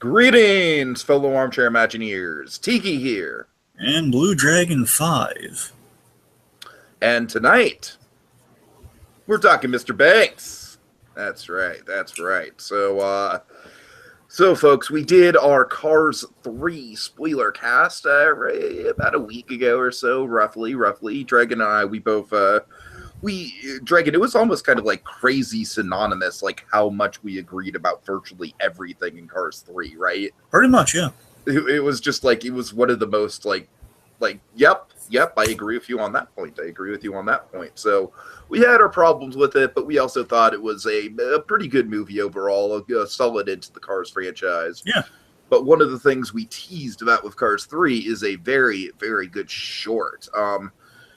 Greetings, fellow armchair Imagineers. Tiki here. And BlueDragonFive. And tonight, we're talking Mr. Banks. That's right. So folks, we did our Cars 3 spoiler cast about a week ago or so, roughly. Dragon and I, Dragon, it was almost kind of like crazy synonymous, like how much we agreed about virtually everything in Cars 3, right? Pretty much, yeah. It was just like, it was one of the most yep, I agree with you on that point. So we had our problems with it, but we also thought it was a pretty good movie overall, a solid into the Cars franchise. Yeah. But one of the things we teased about with Cars 3 is a very, very good short.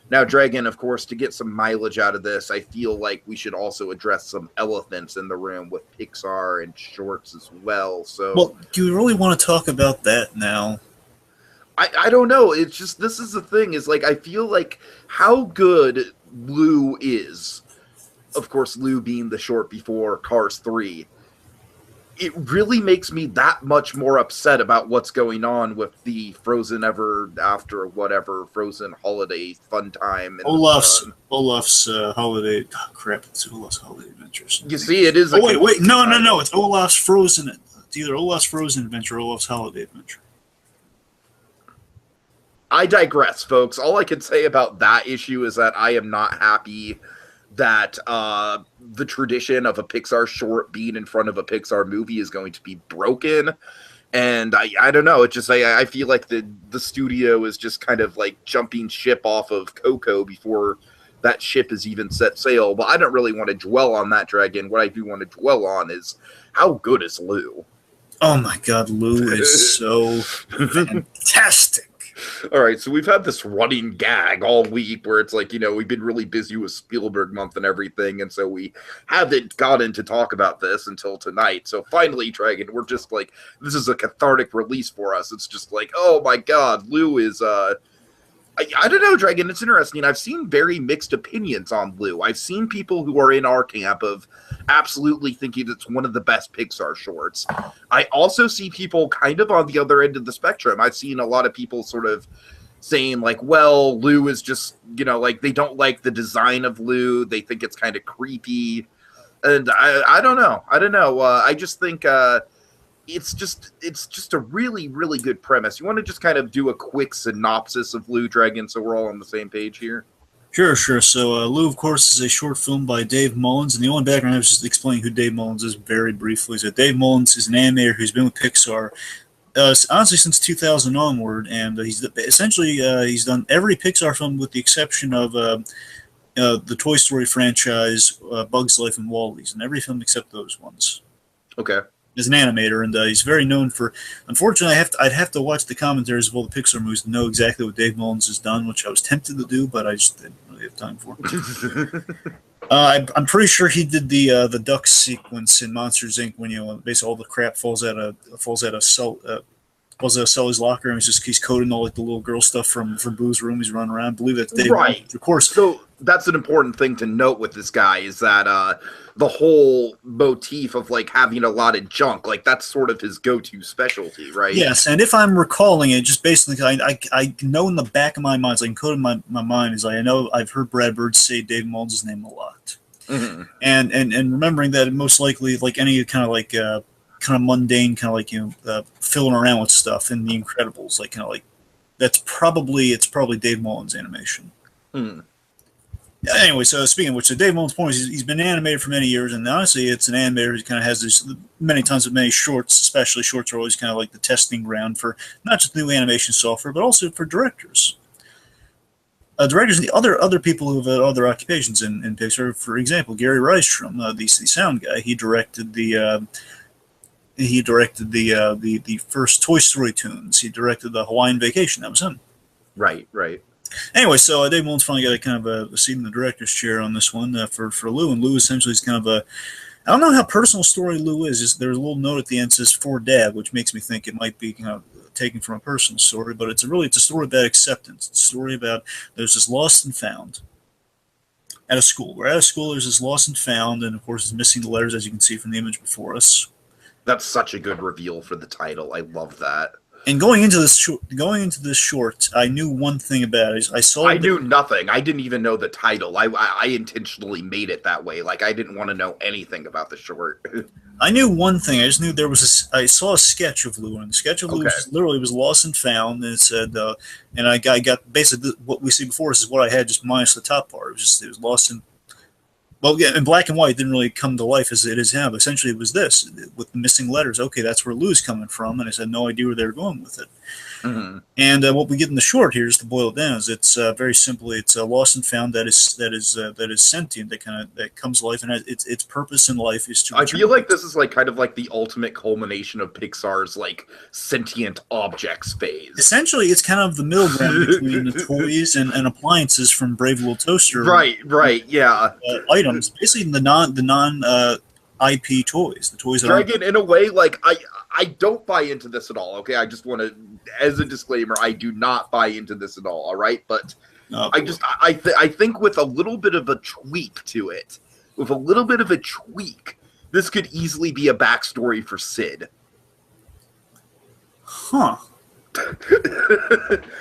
Now, Dragon, of course, to get some mileage out of this, I feel like we should also address some elephants in the room with Pixar and shorts as well. So, well, do you really want to talk about that now? I don't know. It's just, this is the thing, is like, I feel like how good Lou is, of course, Lou being the short before Cars 3, it really makes me that much more upset about what's going on with the Frozen Ever After whatever Frozen Holiday Fun Time. And Olaf's Holiday. Oh, crap! It's Olaf's Holiday Adventures. You see, it is. Oh wait! No! It's Olaf's Frozen. It's either Olaf's Frozen Adventure or Olaf's Holiday Adventure. I digress, folks. All I can say about that issue is that I am not happy that the tradition of a Pixar short being in front of a Pixar movie is going to be broken. And I don't know. It just, I feel like the studio is just kind of like jumping ship off of Coco before that ship is even set sail. But I don't really want to dwell on that, Dragon. What I do want to dwell on is how good is Lou? Oh my God, Lou is so fantastic. All right, so we've had this running gag all week where it's like, we've been really busy with Spielberg month and everything, and so we haven't gotten to talk about this until tonight. So finally, Dragon, we're just like, this is a cathartic release for us. It's just like, oh my God, Lou is, I don't know, Dragon, it's interesting. I've seen very mixed opinions on Lou. I've seen people who are in our camp of absolutely thinking it's one of the best Pixar shorts. I also see people kind of on the other end of the spectrum. I've seen a lot of people sort of saying like, well, Lou is just, like they don't like the design of Lou. They think it's kind of creepy. And I don't know. I just think it's just a really, really good premise. You want to just kind of do a quick synopsis of Lou, Dragon, so we're all on the same page here? Sure. So Lou, of course, is a short film by Dave Mullins, and the only background I was just explaining who Dave Mullins is very briefly. So Dave Mullins is an animator who's been with Pixar honestly since 2000 onward, and he's done every Pixar film with the exception of the Toy Story franchise, Bug's Life, and Wall-E's, and every film except those ones. Okay. As an animator, and he's very known for. Unfortunately, I'd have to watch the commentaries of all the Pixar movies to know exactly what Dave Mullins has done, which I was tempted to do, but I just didn't really have time for. I'm pretty sure he did the duck sequence in Monsters Inc. when basically all the crap falls out of Sully's locker, and he's coding all like the little girl stuff from Boo's room. He's running around. I believe that's Dave Mullins, of course. So that's an important thing to note with this guy is that the whole motif of like having a lot of junk, like that's sort of his go-to specialty, right? Yes, and if I'm recalling it, just basically, I know in the back of my mind, so I can code in my mind, is I know I've heard Brad Bird say Dave Mullins' name a lot, and remembering that most likely, like any kind of mundane, filling around with stuff in The Incredibles, it's probably Dave Mullins' animation. Anyway, so speaking of which, so Dave Mullins' point is he's been animated for many years, and honestly, it's an animator who kind of has this many shorts, especially shorts are always kind of like the testing ground for not just new animation software, but also for directors. Directors and the other people who have other occupations in Pixar, for example, Gary Rydstrom, the sound guy, he directed the first Toy Story tunes. He directed the Hawaiian Vacation. That was him. Right. Anyway, so Dave Mullins finally got a kind of a seat in the director's chair on this one for Lou, and Lou essentially is kind of I don't know how personal story Lou is. There's a little note at the end that says "for Dad," which makes me think it might be taken from a personal story, but it's a story about acceptance. It's a story about there's this lost and found at a school. We're at a school. There's this lost and found, and of course, it's missing the letters, as you can see from the image before us. That's such a good reveal for the title. I love that. And going into this short, I knew one thing about it. I saw. I knew nothing. I didn't even know the title. I intentionally made it that way. Like, I didn't want to know anything about the short. I knew one thing. I just knew there was I saw a sketch of Lou, and the sketch of Lou Okay. was literally was lost and found, and it said, and I got basically what we see before is what I had, just minus the top part. It was lost in. Well, yeah, in black and white, it didn't really come to life as it is now. But essentially, it was this with the missing letters. Okay, that's where Lou's coming from, and I had no idea where they were going with it. Mm-hmm. And what we get in the short here, just to boil it down, is it's very simply it's lost and found that is sentient, that comes to life, and its purpose in life is to. I feel like this is like kind of like the ultimate culmination of Pixar's like sentient objects phase. Essentially, it's kind of the middle ground between the toys and appliances from Brave Little Toaster. Right, yeah. Items, basically the non IP toys, the toys that Dragon, in a way, like I don't buy into this at all. Okay, I just want to, as a disclaimer, I do not buy into this at all. All right, but I think with a little bit of a tweak to it, this could easily be a backstory for Sid. Huh. I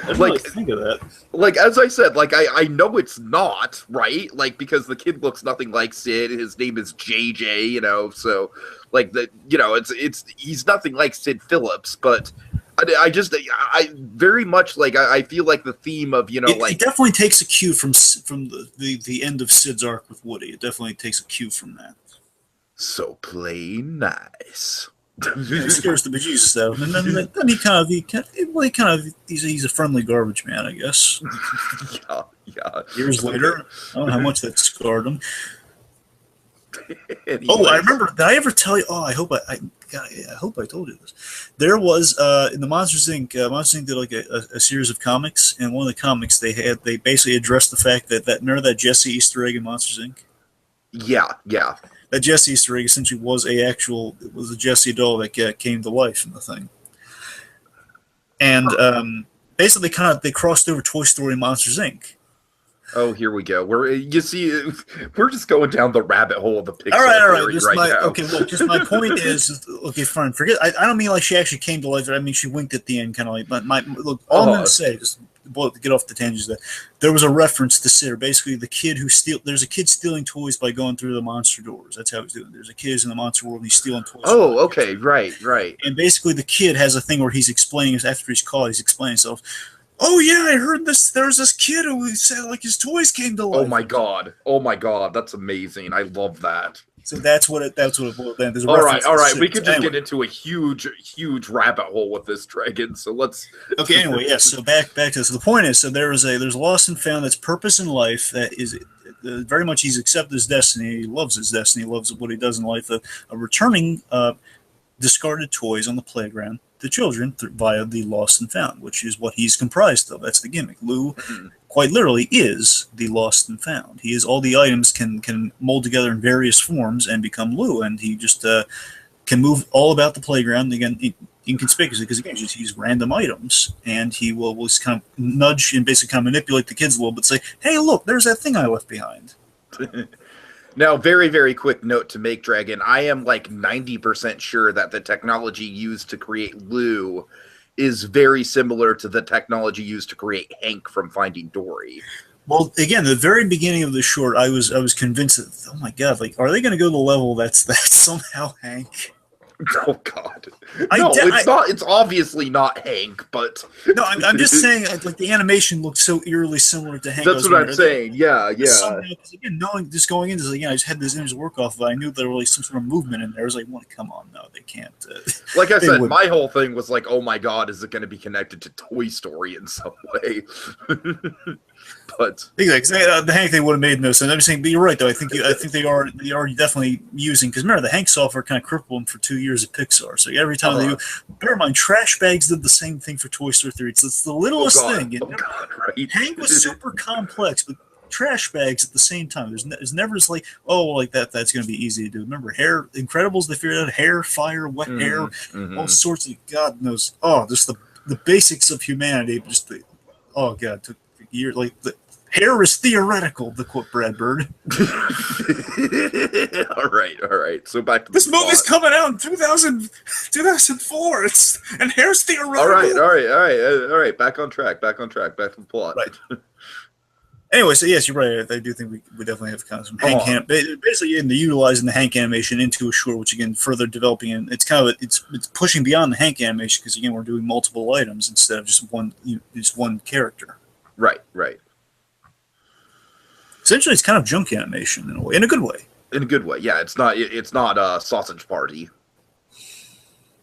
didn't really think of that. Like, as I said, like I know it's not, right? Like, because the kid looks nothing like Sid. His name is JJ, so like it's he's nothing like Sid Phillips, but I very much like I feel like the theme of it definitely takes a cue from the end of Sid's arc with Woody. It definitely takes a cue from that. So play nice. It scares the bejesus out of him, and then he's a friendly garbage man, I guess. Yeah. Years later, I don't know how much that scarred him. Oh, I remember. Did I ever tell you? Oh, I hope I told you this. There was in the Monsters Inc. Monsters Inc. did like a series of comics, and one of the comics they basically addressed the fact that remember that Jesse Easter egg in Monsters Inc. Yeah. That Jesse Easter egg essentially was a Jesse doll that came to life in the thing, and basically they crossed over Toy Story and Monsters Inc. Oh, here we go. We're just going down the rabbit hole of the Pixar all right. now. Okay, look. Just my point is, okay, fine. Forget. I don't mean like she actually came to life. I mean she winked at the end, kind of like. But look, all I'm going to say, just to get off the tangents, that there was a reference to Sid. Basically, the kid there's a kid stealing toys by going through the monster doors. That's how he's doing it. There's a kid who's in the monster world and he's stealing toys. Oh, okay, right. And basically, the kid has a thing where he's explaining after he's caught. He's explaining himself. Oh yeah, I heard this. There's this kid who said like his toys came to life. Oh my god, that's amazing. I love that. So that's what it boiled down. All right. We could just get into a huge rabbit hole with this, Dragon. So let's. Okay. Anyway, yes. So back to this. So the point is, so there's lost and found that's purpose in life that is very much he's accepted his destiny. He loves his destiny. He loves what he does in life. A returning discarded toys on the playground to children via the lost and found, which is what he's comprised of. That's the gimmick. Lou, quite literally, is the lost and found. He is all the items can mold together in various forms and become Lou, and he just can move all about the playground again inconspicuously because again he's random items, and he will just kind of nudge and basically kind of manipulate the kids a little bit, say, "Hey, look, there's that thing I left behind." Now, very, very quick note to make, Dragon. I am like 90% sure that the technology used to create Lou is very similar to the technology used to create Hank from Finding Dory. Well, again, the very beginning of the short, I was convinced that, oh my god, like, are they going to go to the level that's somehow Hank? Oh god, it's not. It's obviously not Hank, but no, I'm just saying like the animation looks so eerily similar to Hank. That's what I'm saying. Yeah. Again, just going into this, again, I just had this image to work off of. I knew there was like some sort of movement in there. I was like, well, come on, no, they can't. Like I said, my whole thing was like, oh my god, is it going to be connected to Toy Story in some way? But exactly, the Hank thing would have made no sense. I'm just saying, but you're right though. I think they are definitely using, because remember the Hank software kind of crippled them for 2 years at Pixar. So every time they do, bear in mind, Trash Bags did the same thing for Toy Story 3. It's the littlest thing. Right. Hank was super complex, but Trash Bags at the same time. There's never just like, oh, like that's going to be easy to do. Remember Hair Incredibles? They figured out hair, fire, wet hair, all sorts of God knows. Oh, just the basics of humanity. Just oh god, took years. Like Hair is theoretical, to quote Brad Bird. All right. So back to this movie's coming out in 2004. And hair's theoretical. All right. Back on track. Back to the plot. Right. Anyway, so yes, you're right. I do think we definitely have kind of some Hank basically utilizing the Hank animation into a short, which again further developing, and it's kind of it's pushing beyond the Hank animation because again we're doing multiple items instead of just one character. Right. Essentially, it's kind of junk animation in a way, in a good way. In a good way, yeah. It's not Sausage Party.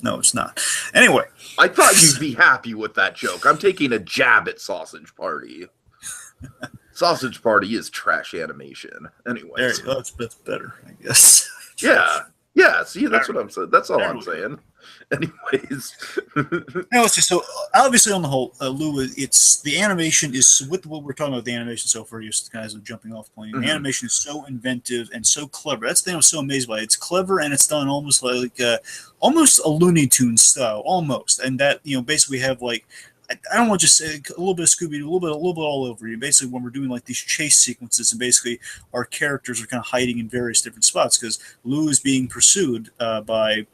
No, it's not. Anyway, I thought you'd be happy with that joke. I'm taking a jab at Sausage Party. Sausage Party is trash animation. Anyway, there you go. That's better, I guess. Yeah. See, that's what I'm saying. That's all I'm saying. Anyways, now let's see. So obviously, on the whole, Lou, it's the animation is with what we're talking about. The animation so far, just kind of as a jumping off point. The animation is so inventive and so clever. That's the thing I was so amazed by. It's clever and it's done almost like almost a Looney Tunes style, almost. And that basically have like. I don't want to just say a little bit of Scooby-Doo, a little bit all over you. Basically, when we're doing like these chase sequences, and basically our characters are kind of hiding in various different spots because Lou is being pursued by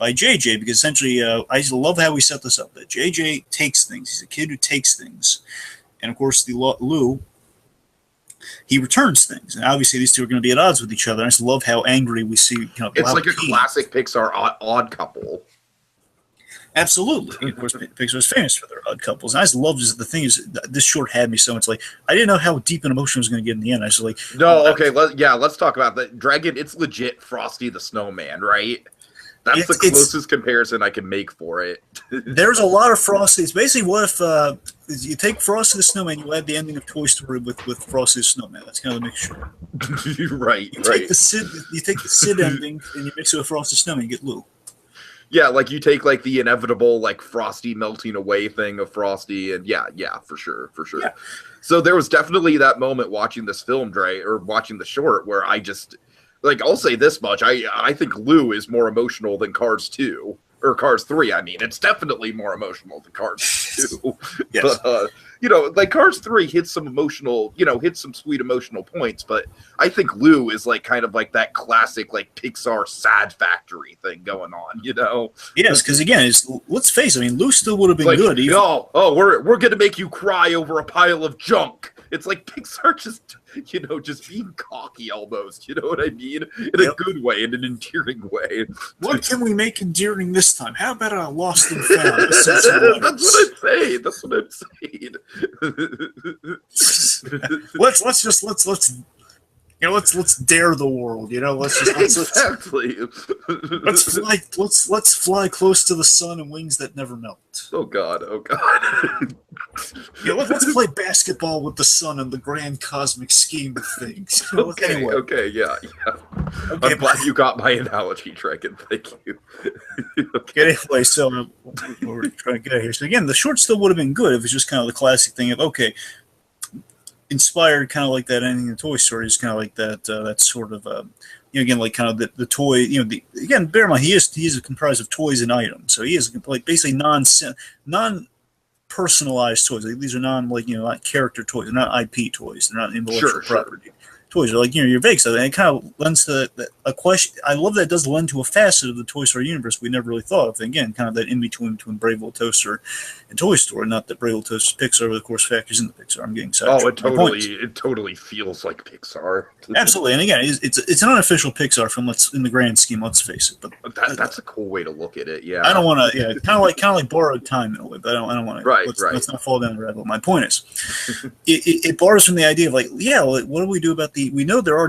JJ. Because essentially, I just love how we set this up. That JJ takes things. He's a kid who takes things, and of course, Lou he returns things. And obviously, these two are going to be at odds with each other. I just love how angry we see. It's like a classic Pixar odd couple. Absolutely. Of course, Pixar is famous for their odd couples. And I just love this. The thing is, this short had me so much like I didn't know how deep an emotion I was going to get in the end. I was like, let's talk about that. Dragon, it's legit Frosty the Snowman, right? That's the closest comparison I can make for it. There's a lot of Frosty. It's basically what if you take Frosty the Snowman, you add the ending of Toy Story with Frosty the Snowman. That's kind of a mixture. Right. You take the Sid ending and you mix it with Frosty the Snowman, you get Lou. Yeah, like you take like the inevitable like Frosty melting away thing of Frosty, and yeah, for sure. Yeah. So there was definitely that moment watching this film, or watching the short, where I just like I'll say this much: I think Lou is more emotional than Cars 2 or Cars 3. I mean, it's definitely more emotional than Cars 2. Yes. But like Cars 3 hits some sweet emotional points, but I think Lou is like kind of like that classic like Pixar sad factory thing going on, Yes, because again, let's face it. I mean, Lou still would have been good. We're gonna make you cry over a pile of junk. It's like Pixar just being cocky almost. You know what I mean? In a good way, in an endearing way. What can we make endearing this time? How about a Lost and Found? That's what I'm saying. Let's dare the world. Let's fly close to the sun in wings that never melt. Oh God. Let's play basketball with the sun in the grand cosmic scheme of things. Okay, yeah. Okay, I'm glad you got my analogy, Dragon. Thank you. Okay. Anyway, so we're trying to get out of here. So again, the short still would have been good if it was just kind of the classic thing of inspired kind of like that ending in Toy Story is kind of like that sort of again like kind of the toy again bear in mind he is comprised of toys and items, so he is like basically non personalized toys. Like, these are not character toys, they're not IP toys, they're not intellectual property toys. Are like your vague stuff, and it kind of lends to a question. I love that it does lend to a facet of the Toy Story universe we never really thought of. And again, kind of that in between Brave Little Toaster and Toy Story. Not that Brave Little Toaster Pixar, but of course factors into Pixar. I'm getting sidetracked. It totally feels like Pixar. Absolutely, and again, it's an unofficial Pixar film. In the grand scheme, let's face it. But that's a cool way to look at it. Yeah, I don't want to. Yeah, kind of like borrowed time in a way. But I don't want to. Right. Let's not fall down the rabbit hole. My point is, it borrows from the idea of what do we do about we know there are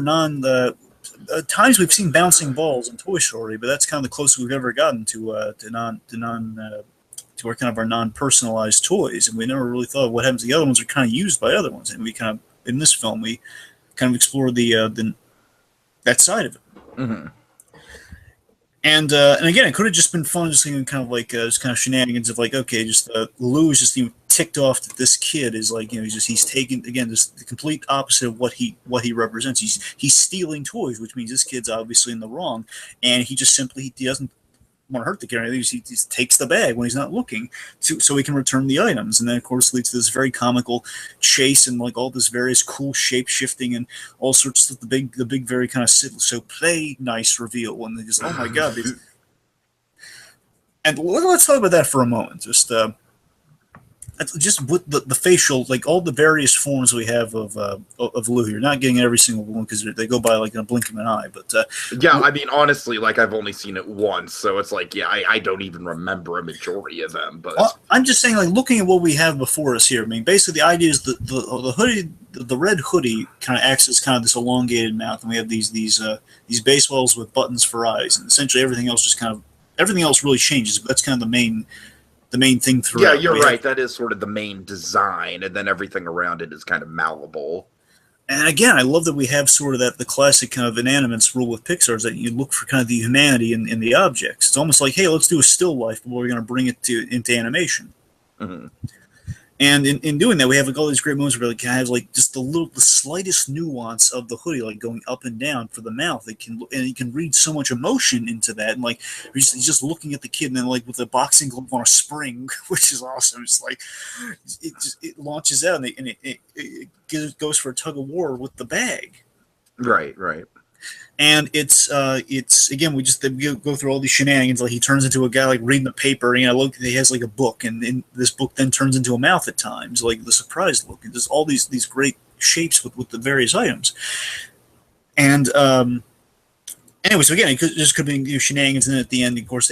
times we've seen bouncing balls in Toy Story, but that's kind of the closest we've ever gotten to our kind of our non-personalized toys, and we never really thought what happens. The other ones are kind of used by other ones, and we kind of in this film we kind of explore that side of it. Mm-hmm. And again, it could have just been fun, just kind of like just kind of shenanigans of Lou is just ticked off that this kid is he's taking again just the complete opposite of what he represents. He's stealing toys, which means this kid's obviously in the wrong, and he just simply he doesn't want to hurt the kid. He just takes the bag when he's not looking, so he can return the items. And then, of course, leads to this very comical chase and like all this various cool shape shifting and all sorts of the big very kind of so play nice reveal when they just, oh my god. And let's talk about that for a moment. Just with the facial, like all the various forms we have of Lou here. Not getting every single one because they go by like in a blink of an eye. But yeah, I mean, honestly, like I've only seen it once, so it's like, yeah, I don't even remember a majority of them. But I'm just saying, like looking at what we have before us here. I mean, basically the idea is the hoodie, the red hoodie, kind of acts as kind of this elongated mouth, and we have these baseballs with buttons for eyes, and essentially everything else really changes. But that's kind of the main thing throughout. Yeah, you're right. That is sort of the main design, and then everything around it is kind of malleable. And again, I love that we have sort of the classic kind of inanimates rule with Pixar, is that you look for kind of the humanity in the objects. It's almost like, hey, let's do a still life, but we're going to bring it into animation. Mm-hmm. And in doing that, we have like all these great moments where like have like just the slightest nuance of the hoodie, like going up and down for the mouth. And you can read so much emotion into that. And like he's just looking at the kid, and then like with a boxing glove on a spring, which is awesome. It's like it launches out, and it goes for a tug of war with the bag. Right. And it's again, we go through all these shenanigans. Like he turns into a guy like reading the paper, and look, he has like a book, and this book then turns into a mouth at times, like the surprise look. And there's all these great shapes with the various items. And anyway, so again, it could be shenanigans. And then at the end, of course,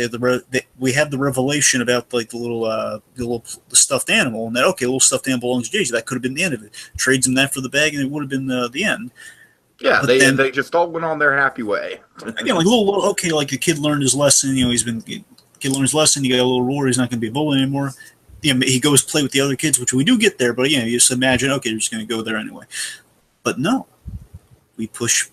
we have the revelation about like the little stuffed animal, and that the little stuffed animal belongs to JJ. That could have been the end of it. Trades him that for the bag, and it would have been the end. Yeah, they just all went on their happy way. Again, like like the kid learned his lesson. Kid learned his lesson. You got a little reward. He's not going to be a bully anymore. He goes play with the other kids, which we do get there. But you just imagine, okay, you're just going to go there anyway. But no, we push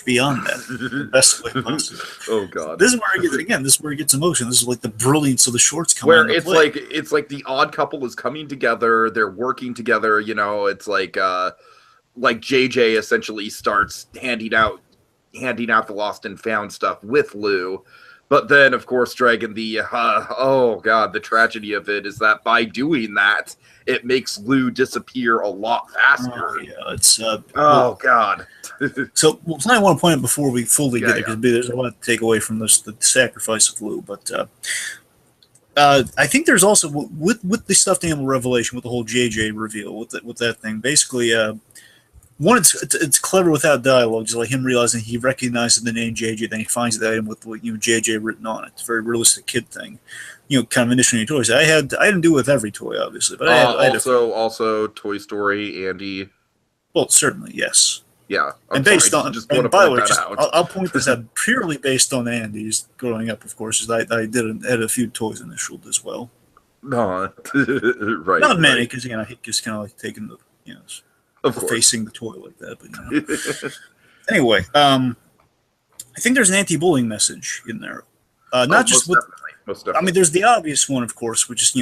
beyond that the best way possible. Oh god, this is where it gets emotion. This is like the brilliance of the shorts coming. Where it's like the odd couple is coming together. They're working together. It's like JJ essentially starts handing out the lost and found stuff with Lou, but then of course Dragon, the tragedy of it is that by doing that it makes Lou disappear a lot faster. Oh yeah, it's god. So something I want to point out before we fully get it, because there's a lot to take away from this, the sacrifice of Lou, but I think there's also with the stuffed animal revelation, with the whole JJ reveal, with that thing, basically. One, it's clever without dialogue, just like him realizing he recognizes the name JJ, then he finds the item with JJ written on it. It's a very realistic kid thing, kind of initiating toys. I didn't do it with every toy, obviously, but I also Toy Story, Andy. Well, certainly, yes. Yeah, and based on, and by the way, I'll point this out purely based on Andy's growing up, of course. I had a few toys initialed as well. No, right. Not many, because I hate just kind of like taking the Of course. Facing the toy like that, but anyway, I think there's an anti-bullying message in there. Not just with, most definitely. I mean, there's the obvious one, of course, which is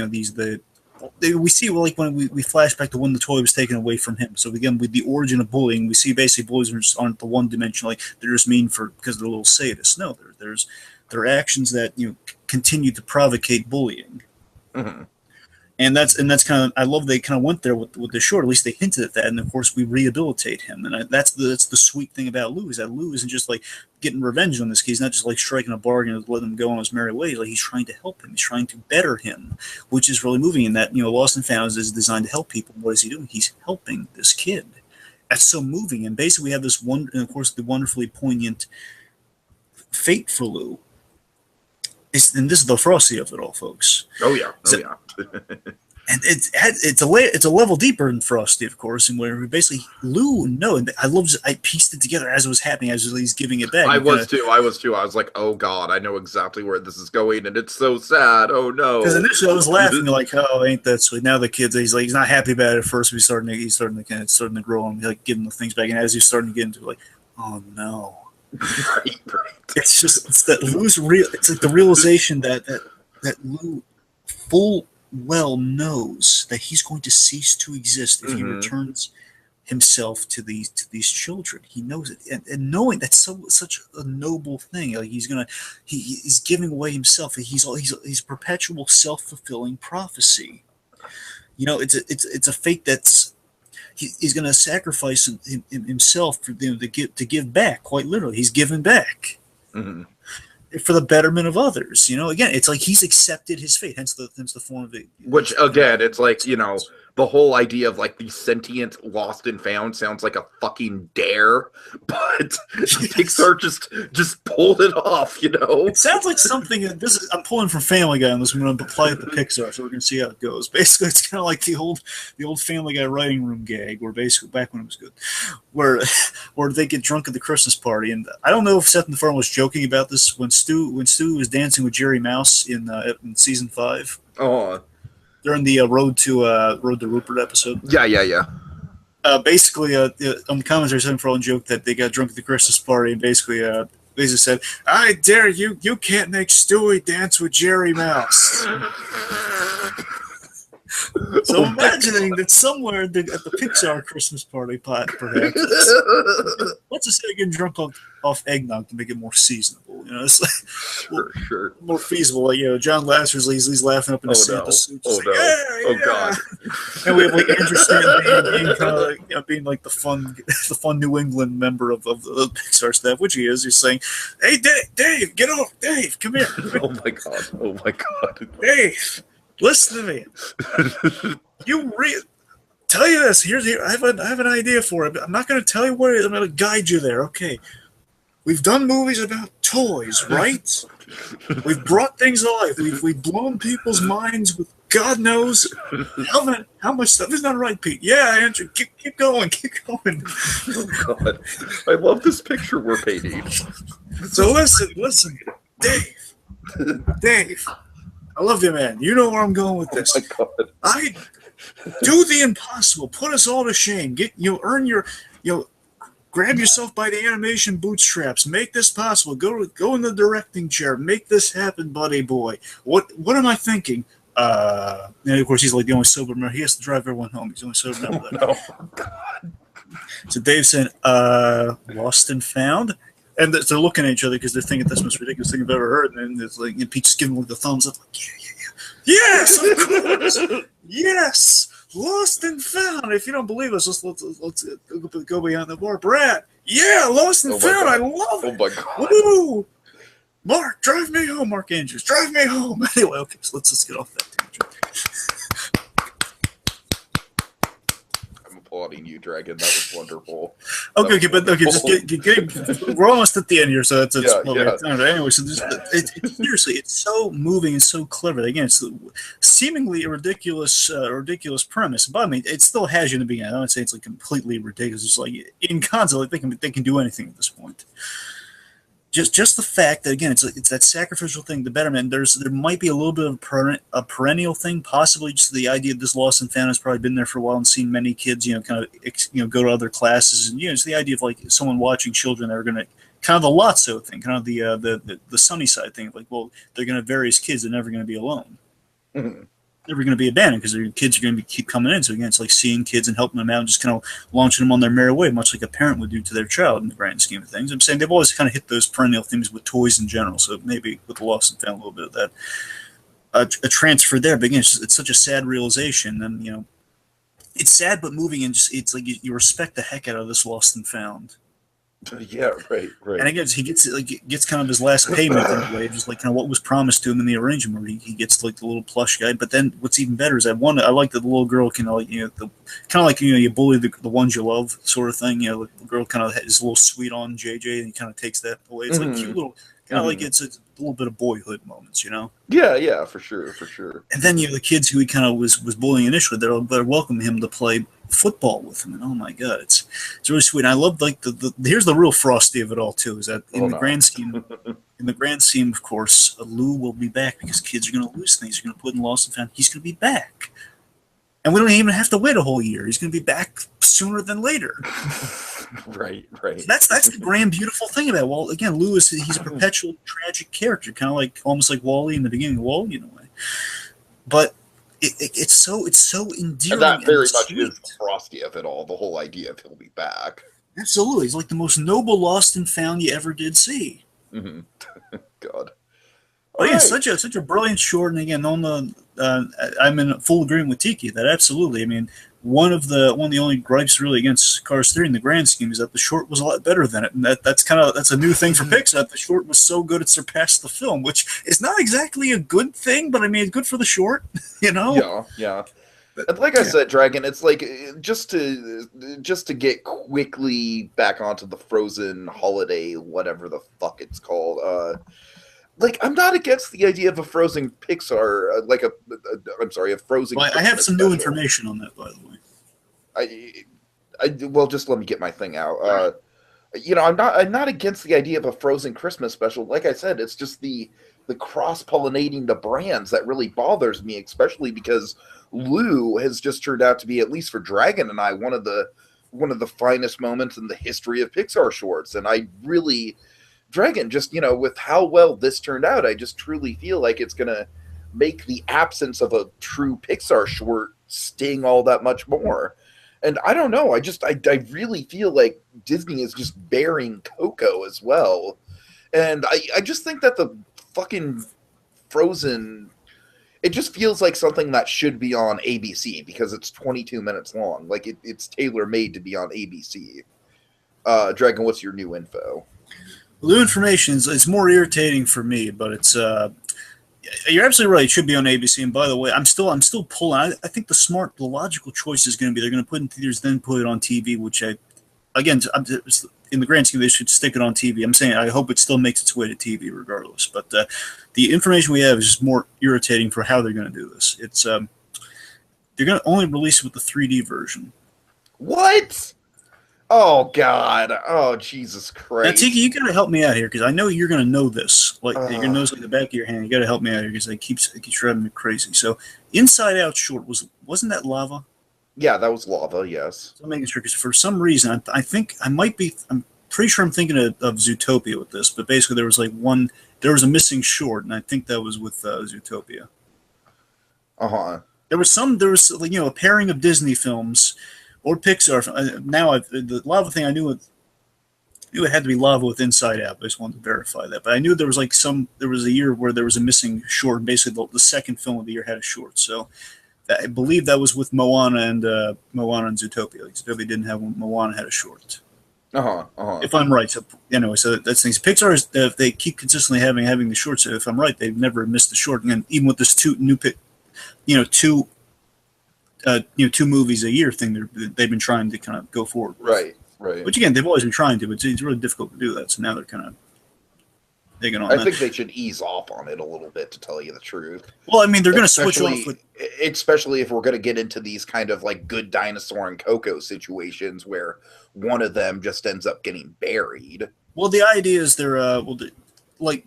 we see like when we flash back to when the toy was taken away from him. So again, with the origin of bullying, we see basically bullies aren't the one dimension, like they're just mean because they're little sadists. No, there are actions that continue to provocate bullying. Mm-hmm. And that's kind of, I love they kind of went there with the short. At least they hinted at that, and of course we rehabilitate him. And that's the sweet thing about Lou, is that Lou isn't just like getting revenge on this kid. He's not just like striking a bargain and letting him go on his merry way. Like he's trying to help him. He's trying to better him, which is really moving. In that Lost and Found is designed to help people. What is he doing? He's helping this kid. That's so moving. And basically we have this one, and of course the wonderfully poignant fate for Lou. And this is the Frosty of it all, folks. Oh yeah, yeah. And it's a level deeper than Frosty, of course, and where basically Lou. And I pieced it together as it was happening, as he's giving it back. I was too. I was like, oh god, I know exactly where this is going, and it's so sad. Oh no. Because initially I was laughing like, oh, ain't that sweet? Now the kid's he's not happy about it at first. He's starting to grow and like giving the things back, and as he's starting to get into like, oh no. Right. It's that Lou's real. It's like the realization that Lou full well knows that he's going to cease to exist if he returns himself to these children. He knows it, and knowing that's such a noble thing. Like he's giving away himself. He's a perpetual self-fulfilling prophecy. It's a fate that's he's going to sacrifice himself for to give back. Quite literally, he's giving back. Mm-hmm. For the betterment of others. Again, it's like he's accepted his fate, hence the form of it. Which, again, it's like, the whole idea of, like, the sentient lost and found sounds like a fucking dare, but Pixar just pulled it off, It sounds like something, I'm pulling from Family Guy on this, I'm going to apply it to Pixar, so we're going to see how it goes. Basically, it's kind of like the old Family Guy writing room gag, where basically, back when it was good, where they get drunk at the Christmas party, and I don't know if Seth MacFarlane was joking about this when Stu was dancing with Jerry Mouse in season 5. Oh, during the Road to Rupert episode. Yeah. Basically, on the commentary, Seth MacFarlane joked that they got drunk at the Christmas party, and basically said, "I dare you! You can't make Stewie dance with Jerry Mouse." So imagining that somewhere at the Pixar Christmas party pot, perhaps, let's just say getting drunk off eggnog to make it more seasonable. It's like sure. More feasible. Like, John Lasseter's he's laughing up in his Santa suit. Oh God! And we have like Andrew Stanton being kind of being like the fun New England member of the Pixar staff, which he is. He's saying, "Hey, Dave, get over, Dave, come here." Oh my God! Dave. Listen to me. Tell you this. I have an idea for it. I'm not going to tell you what it is. I'm going to guide you there. Okay. We've done movies about toys, right? We've brought things to life. We've blown people's minds with God knows how much stuff. Isn't that right, Pete? Yeah, Andrew. Keep going. Oh God! I love this picture we're painting. So listen, Dave. I love you, man. You know where I'm going with this. Oh my God. I do the impossible. Put us all to shame. Grab yourself by the animation bootstraps. Make this possible. Go in the directing chair. Make this happen, buddy boy. What am I thinking? And of course, he's like the only sober member. He has to drive everyone home. He's the only sober member. Oh God. So Dave said, "Lost and Found." And they're looking at each other because they're thinking that's the most ridiculous thing I've ever heard. And then it's like, Pete just giving like the thumbs up, like, yeah. Yes, of course. Yes, Lost and Found. If you don't believe us, let's go beyond the bar. Brad, yeah, Lost and Found. God. I love it. Oh my God. Woo! Mark, drive me home. Mark Andrews, drive me home. Anyway, okay, so let's get off that tangent. Applauding you, Dragon. That was wonderful. Okay, just get we're almost at the end here, so it's anyway. So seriously, it's so moving and so clever. Again, it's seemingly a ridiculous premise, but I mean, it still has you in the beginning. I don't say it's like completely ridiculous. It's like in concept, like they can do anything at this point. Just the fact that, again, it's that sacrificial thing, the betterment. There might be a little bit of a perennial thing, possibly just the idea of this lost and found has probably been there for a while and seen many kids, kind of, go to other classes, and it's the idea of like someone watching children that are going to kind of the Lotso thing, kind of the sunny side thing, like, well, they're going to have various kids, they're never going to be alone. Mm-hmm. Never going to be abandoned because their kids are going to keep coming in. So again, it's like seeing kids and helping them out and just kind of launching them on their merry way, much like a parent would do to their child in the grand scheme of things. I'm saying they've always kind of hit those perennial themes with toys in general. So maybe with the Lost and Found, a little bit of that a transfer there. But again, it's such a sad realization, and it's sad but moving, and just it's like you respect the heck out of this Lost and Found. Yeah, right. And again, he gets kind of his last payment in a way, just like kind of what was promised to him in the arrangement, where he gets like the little plush guy. But then what's even better is I like that the little girl can you bully the ones you love sort of thing. The girl kind of is a little sweet on JJ, and he kind of takes that away. It's like cute little kind of like it's a little bit of boyhood moments, Yeah, for sure. And then the kids who he kind of was bullying initially, they're welcoming him to play football with him, and oh my God, it's really sweet. And I love like the here's the real frosty of it all too, is that in the grand scheme, of course, Lou will be back because kids are going to lose things. They're going to put in Lost and Found. He's going to be back, and we don't even have to wait a whole year. He's going to be back sooner than later. Right. That's the grand beautiful thing about it. Well, again, Lou he's a perpetual tragic character, kind of like almost like Wall-E in the beginning of Wall-E in a way, but it's so And endearing that and very much is sweet. the Frosty of it all, the whole idea of he'll be back. Absolutely, he's like the most noble lost and found you ever did see. Hmm. God. All But yeah, right. such a brilliant short, and again, on the I'm in full agreement with Tiki that absolutely. I mean, one of the only gripes really against Cars 3 in the grand scheme is that the short was a lot better than it, and that's a new thing for Pixar. The short was so good it surpassed the film, which is not exactly a good thing, but I mean, it's good for the short, you know. Yeah, yeah. But And like I yeah, said, Dragon, it's like just to get quickly back onto the Frozen holiday, whatever the fuck it's called. Like I'm not against the idea of a Frozen Pixar, I'm sorry, a Frozen well, I have Christmas some new special. information on that, by the way. Well, just let me get my thing out. All right. I'm not against the idea of a Frozen Christmas special. Like I said, it's just the cross pollinating the brands that really bothers me, especially because Lou has just turned out to be, at least for Dragon and I, one of the finest moments in the history of Pixar shorts. And I really, Dragon, just with how well this turned out, I just truly feel like it's gonna make the absence of a true Pixar short sting all that much more. And I don't know. I really feel like Disney is just bearing Coco as well. And I just think that the fucking Frozen, it just feels like something that should be on ABC because it's 22 minutes long. Like it's tailor made to be on ABC. Dragon, what's your new info? New information is it's more irritating for me, but it's you're absolutely right. It should be on ABC. And by the way, I'm still pulling. I think the logical choice is going to be they're going to put it in theaters, then put it on TV. Which again, in the grand scheme, they should stick it on TV. I'm saying I hope it still makes its way to TV regardless. But the information we have is just more irritating for how they're going to do this. It's they're going to only release it with the 3D version. What? Oh God! Oh Jesus Now, Tiki, you Christ! got to help me out here because I know you're going to know this. Like you're going to Uh, know this like the back of your hand. You got to help me out here because it keeps driving me crazy. So, Inside Out short wasn't that lava? yeah, that was lava. Yes. So I'm making sure because for some reason I think I might be. I'm pretty sure I'm thinking of Zootopia with this, but basically there was a missing short, and I think that was with Zootopia. Uh huh. There was like a pairing of Disney films or Pixar. Now the lava thing I knew it had to be lava with Inside Out. I just wanted to verify that. But I knew there was there was a year where there was a missing short. Basically, the second film of the year had a short. So I believe that was with Moana and Zootopia. Like, Zootopia didn't have one. Moana had a short. Uh huh. Uh huh. If I'm right. So anyway, so that's things. Pixar is if they keep consistently having the shorts. If I'm right, they've never missed the short. And even with this two two movies a year thing, they've been trying to kind of go forward with. Right. Right. Which again, they've always been trying to, but it's really difficult to do that. So now they're kind of digging on I that. think they should ease off on it a little bit, to tell you the truth. Well, I mean, they're going to switch off Especially, with. especially if we're going to get into these kind of like Good Dinosaur and Coco situations where one of them just ends up getting buried. Well, the idea is they're like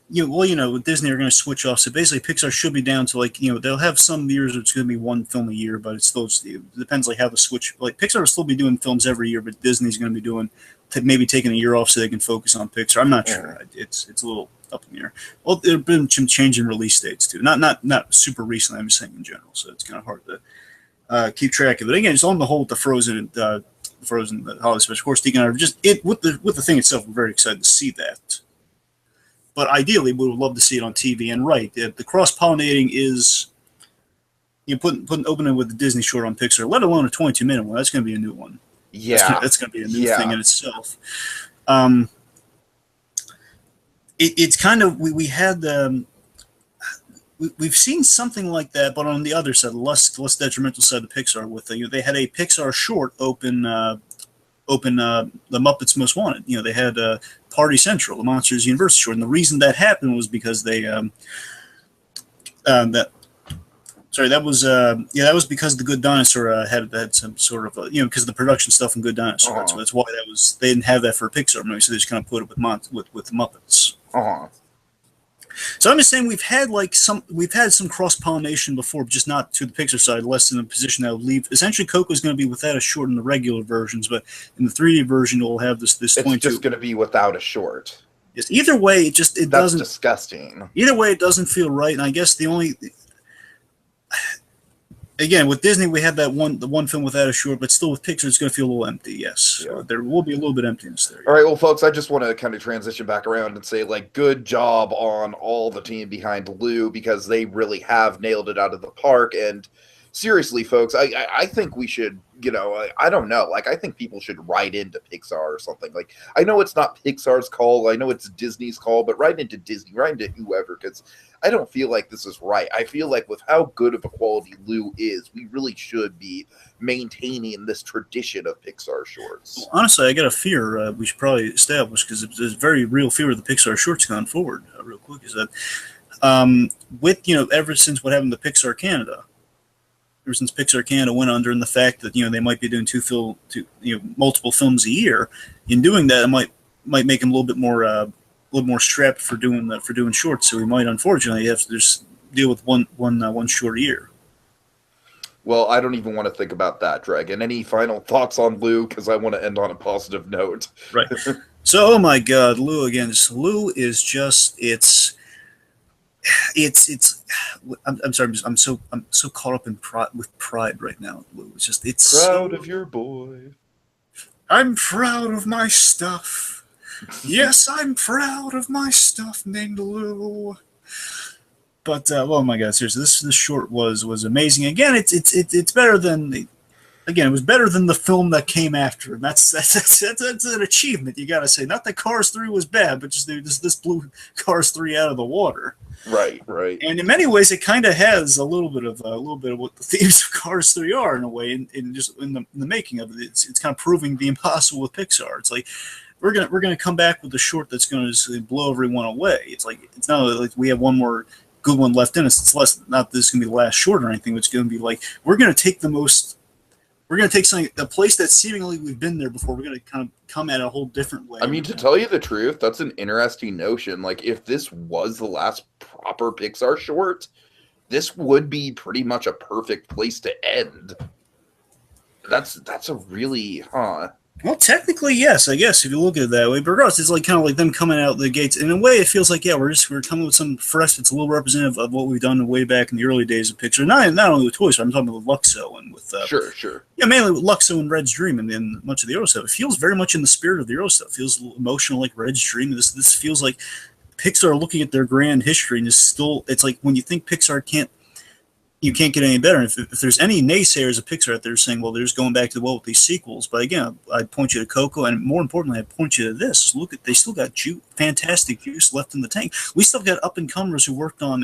with Disney are going to switch off. So basically, Pixar should be down to they'll have some years where it's going to be one film a year, but it depends like how the switch. Like Pixar will still be doing films every year, but Disney's going to be doing maybe taking a year off so they can focus on Pixar. I'm not sure. It's a little up in the air. Well, there've been some change in release dates too. Not super recently. I'm just saying in general. So it's kind of hard to keep track of it. Again, it's on the whole with the Frozen holiday special. Of course, Deacon and I are just with the thing itself. We're very excited to see that. But ideally, we would love to see it on TV. And right, the cross pollinating is opening with the Disney short on Pixar, let alone a 22-minute one. That's going to be a new one. Yeah. That's going to be a new Yeah. thing in itself. It's kind of we had we've seen something like that, but on the other side, the less detrimental side of Pixar, with they had a Pixar short open the Muppets Most Wanted. They had Party Central, the Monsters University short, and the reason that happened was because they that was because the Good Dinosaur had some sort of because of the production stuff in Good Dinosaur. That's why they didn't have that for a Pixar movie, so they just kind of put it with the Muppets. So I'm just saying we've had some cross pollination before, just not to the Pixar side, less in a position that would leave. Essentially, Coco is going to be without a short in the regular versions, but in the 3D version, it will have this. It's 22. just going to be without a short. Yes. Either way, it That's doesn't. disgusting. Either way, it doesn't feel right. And I guess the only again, with Disney, we had the one film without a short, but still with Pixar, it's going to feel a little empty. Yes, Yeah. there will be a little bit of emptiness there. All right, well, folks, I just want to kind of transition back around and say, like, good job on all the team behind Lou, because they really have nailed it out of the park. And seriously, folks, I think we should, I don't know, like, I think people should write into Pixar or something. Like, I know it's not Pixar's call, I know it's Disney's call, but write into Disney, write into whoever, because I don't feel like this is right. I feel like with how good of a quality Lou is, we really should be maintaining this tradition of Pixar shorts. Well, honestly, I got a fear we should probably establish, because there's a very real fear of the Pixar shorts going forward. Real quick, is that with ever since what happened to Pixar Canada, ever since Pixar Canada went under, and the fact that they might be doing multiple films a year, in doing that, it might make them a little more strapped for doing shorts. So we might unfortunately have to just deal with one short a year. Well, I don't even want to think about that, Dragon. Any final thoughts on Lou? Because I want to end on a positive note. Right. So, oh my God, Lou again. Lou is just I'm sorry. I'm so caught up in pride right now. Lou, it's proud of your boy. I'm proud of my stuff. Yes, I'm proud of my stuff named Lou. But oh my God, seriously, this short was amazing. Again, it's better than it was better than the film that came after, and that's an achievement. You got to say. Not that Cars 3 was bad, but just this blew Cars 3 out of the water. Right. And in many ways, it kind of has a little bit of what the themes of Cars 3 are in a way, in the making of it. It's kind of proving the impossible with Pixar. It's like we're gonna come back with a short that's gonna just blow everyone away. It's not like we have one more good one left in us. It's less, not this is gonna be the last short or anything. It's gonna be like we're gonna take something, a place that seemingly we've been there before. We're gonna kind of come at a whole different way. I mean, to tell you the truth, that's an interesting notion. Like, if this was the last proper Pixar short, this would be pretty much a perfect place to end. That's a really, Well, technically, yes, I guess, if you look at it that way. But regardless, it's kind of like them coming out the gates. In a way, it feels like, we're coming with something fresh that's a little representative of what we've done way back in the early days of Pixar. Not only with Toy Story, I'm talking about with Luxo and with... Sure. Yeah, mainly with Luxo and Red's Dream and much of the early stuff. It feels very much in the spirit of the early stuff. It feels emotional like Red's Dream. This feels like Pixar looking at their grand history, and it's like when you think Pixar can't get any better. And if there's any naysayers of Pixar out there saying, well, they're just going back to the well with these sequels. But again, I'd point you to Coco, and more importantly, I'd point you to this. They still got fantastic juice left in the tank. We still got up-and-comers who worked on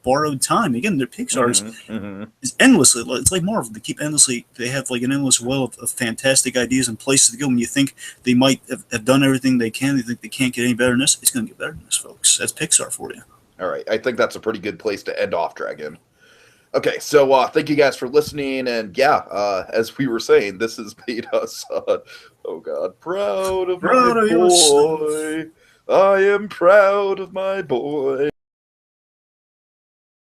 borrowed time. Again, their Pixar is endlessly, it's like Marvel. They have like an endless well of fantastic ideas and places to go. When you think they might have done everything they can, they think they can't get any better than this, it's going to get better than this, folks. That's Pixar for you. All right. I think that's a pretty good place to end off, Dragon. Okay, so thank you guys for listening, and as we were saying, this has made us, proud of my boy. I am proud of my boy.